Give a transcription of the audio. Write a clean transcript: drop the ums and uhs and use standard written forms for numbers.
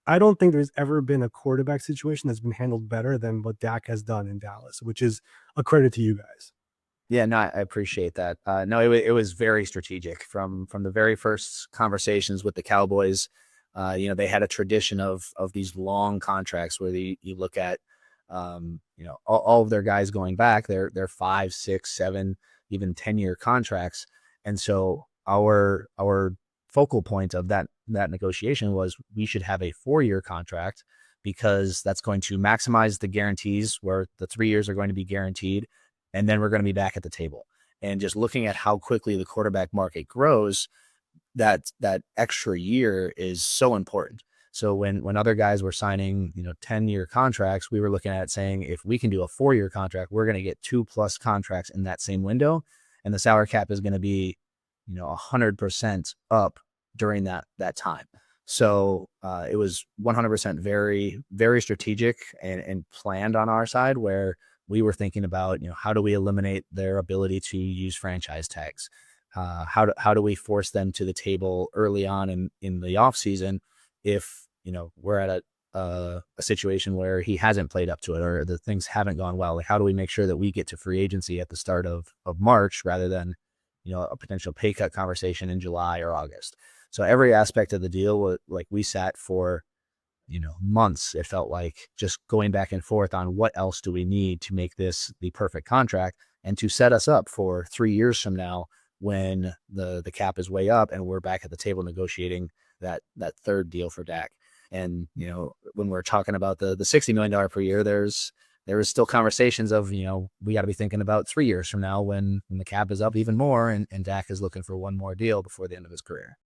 I don't think there's ever been a quarterback situation that's been handled better than what Dak has done in Dallas, which is a credit to you guys. Yeah, no, I appreciate that. No, it was very strategic from the very first conversations with the Cowboys. They had a tradition of these long contracts where you look at, all of their guys going back, they're 5, 6, 7, even 10-year contracts, and so our focal point of that negotiation was we should have a 4-year contract because that's going to maximize the guarantees where the 3 years are going to be guaranteed, and then we're going to be back at the table. And just looking at how quickly the quarterback market grows, that extra year is so important. So when other guys were signing, 10-year contracts, we were looking at saying if we can do a 4-year contract, we're going to get 2+ contracts in that same window, and the salary cap is going to be, 100% up during that time. So it was 100% very, very strategic and planned on our side, where we were thinking about, how do we eliminate their ability to use franchise tags? How do we force them to the table early on in the off season if we're at a situation where he hasn't played up to it or the things haven't gone well? Like, how do we make sure that we get to free agency at the start of March rather than a potential pay cut conversation in July or August? So every aspect of the deal was like we sat for months, it felt like, just going back and forth on what else do we need to make this the perfect contract and to set us up for 3 years from now when the cap is way up and we're back at the table negotiating that third deal for Dak. And when we're talking about the $60 million per year, there is still conversations of we got to be thinking about 3 years from now when the cap is up even more, and Dak is looking for one more deal before the end of his career.